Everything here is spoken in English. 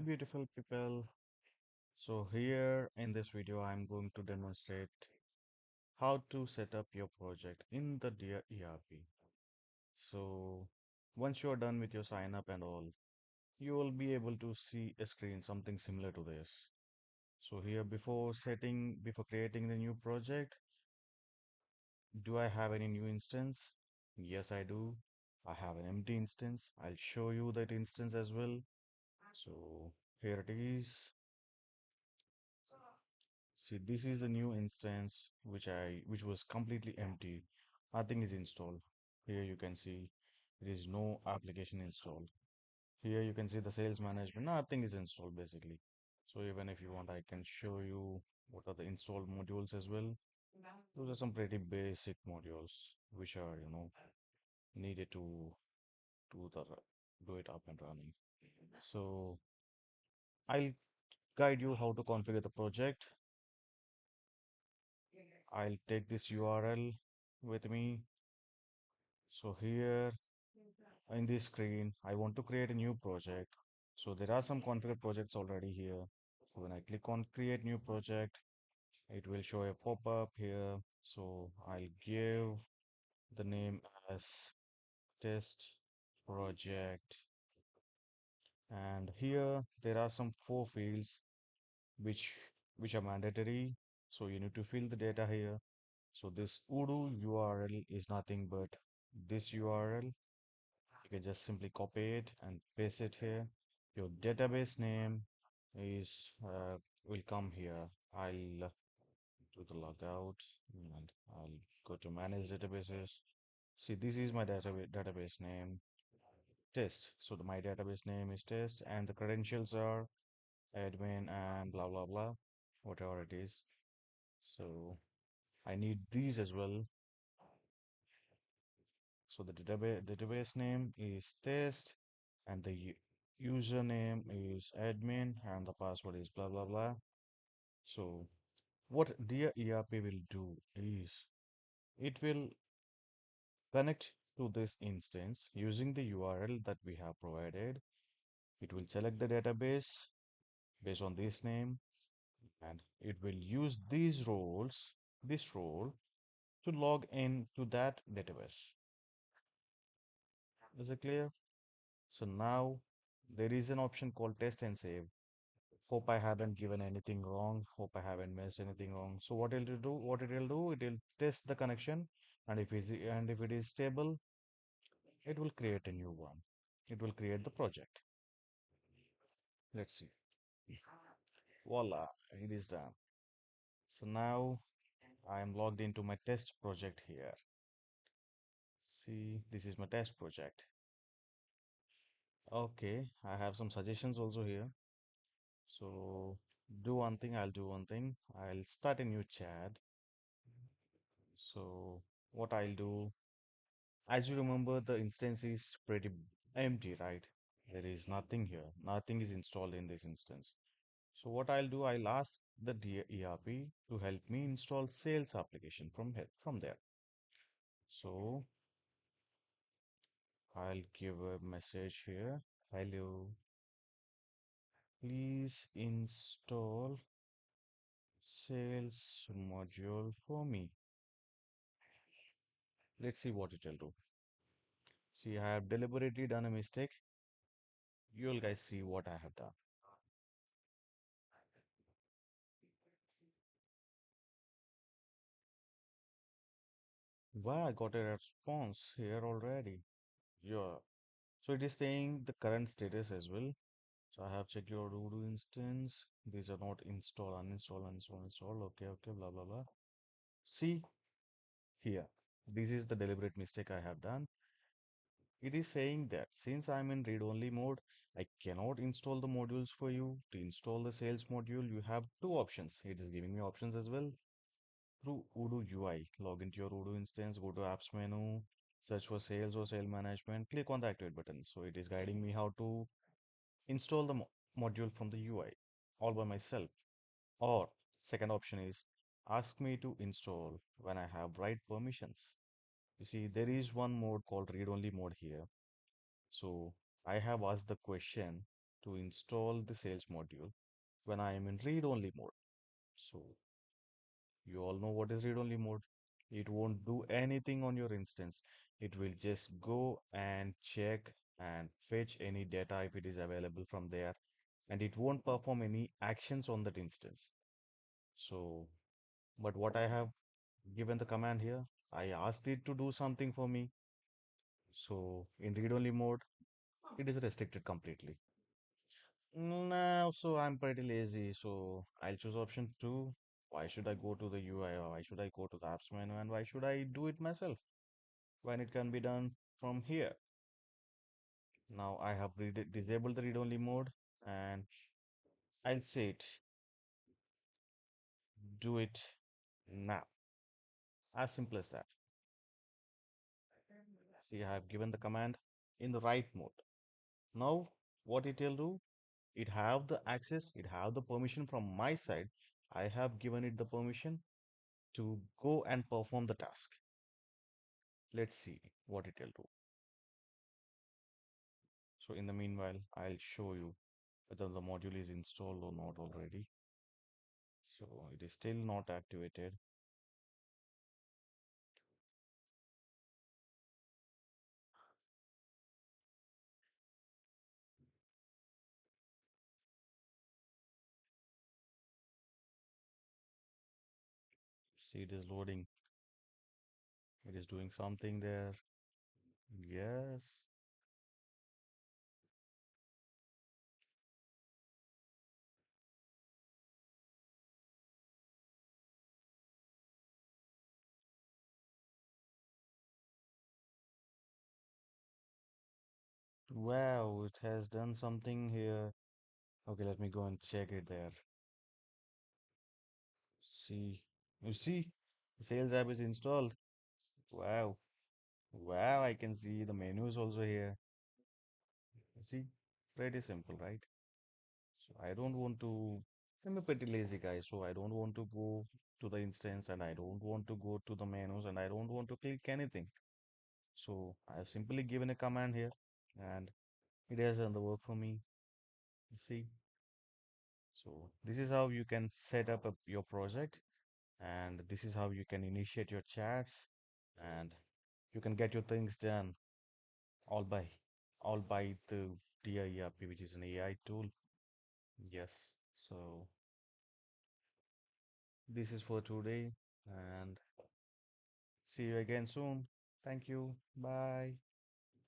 beautiful people. So here in this video, I'm going to demonstrate how to set up your project in the Dear ERP. So once you're done with your sign up and all, you will be able to see a screen, something similar to this. So here before creating the new project, do I have any new instance? Yes, I do. I have an empty instance. I'll show you that instance as well. So here it is. See, this is the new instance which was completely empty. Nothing is installed. Here you can see there is no application installed. Here you can see the sales management. Nothing is installed basically. So even if you want, I can show you what are the installed modules as well. Those are some pretty basic modules which are, needed to do the do it up and running. So I'll guide you how to configure the project. I'll take this URL with me. So here in this screen, I want to create a new project. So there are some configured projects already here. So when I click on create new project, it will show a pop-up here. So I'll give the name as test project. And here there are some 4 fields which which are mandatory. So you need to fill the data here. So this Odoo URL is nothing but this URL. You can just simply copy it and paste it here. Your database name is will come here. I'll do the logout and I'll go to manage databases. See, this is my database name, test. So my database name is test, and the credentials are admin and blah blah blah, whatever it is. So I need these as well. So the database name is test and the username is admin and the password is blah blah blah. So what Dear ERP will do is it will connect to this instance using the URL that we have provided. It will select the database based on this name and it will use this role to log in to that database. Is it clear? So now there is an option called test and save. Hope I haven't given anything wrong. Hope I haven't missed anything wrong. So it will test the connection, and if it is stable, it will create a new one. It will create the project. Let's see. Voila, it is done. So now I am logged into my test project here. See, this is my test project. Okay, I have some suggestions also here. So I'll do one thing. I'll start a new chat. So what I'll do, as you remember, the instance is pretty empty, right? There is nothing here. Nothing is installed in this instance. So what I'll do, I'll ask the ERP to help me install sales application from there. So I'll give a message here. Hello, please install sales module for me. Let's see what it will do. See, I have deliberately done a mistake. You'll guys see what I have done. Wow, I got a response here already. Yeah. So it is saying the current status as well. So I have checked your Odoo instance. These are not install, uninstall, uninstall, install. Okay, okay, blah, blah, blah. See here. This is the deliberate mistake I have done. It is saying that since I'm in read-only mode, I cannot install the modules for you. To install the sales module, you have 2 options. It is giving me options as well. Through Odoo UI, log into your Odoo instance, go to apps menu, search for sales or sale management, click on the activate button. So it is guiding me how to install the module from the UI all by myself. Or second option is ask me to install when I have right permissions. You see, there is one mode called read-only mode here. So I have asked the question to install the sales module when I am in read-only mode. So you all know what is read-only mode. It won't do anything on your instance. It will just go and check and fetch any data if it is available from there, and it won't perform any actions on that instance. So, but what I have given the command here, I asked it to do something for me. So in read-only mode, it is restricted completely. Now, so I'm pretty lazy, so I'll choose option two. Why should I go to the UI, or why should I go to the apps menu, and why should I do it myself when it can be done from here? Now I have disabled the read-only mode, and I'll say it, do it now. As simple as that. See, I have given the command in the right mode. Now, what it will do, it have the access, it have the permission from my side. I have given it the permission to go and perform the task. Let's see what it will do. So in the meanwhile, I'll show you whether the module is installed or not already. So it is still not activated. See, it is loading. It is doing something there. Yes. Wow, it has done something here. Okay, let me go and check it there. See, you see, the sales app is installed. Wow, wow, I can see the menus also here. You see, pretty simple, right? So I don't want to, I'm a pretty lazy guy, so I don't want to go to the instance and I don't want to go to the menus and I don't want to click anything. So I have simply given a command here and it has done the work for me. You see, so this is how you can set up your project, and this is how you can initiate your chats, and you can get your things done all by all by the Dear ERP, which is an AI tool. Yes. So this is for today, and see you again soon. Thank you. Bye.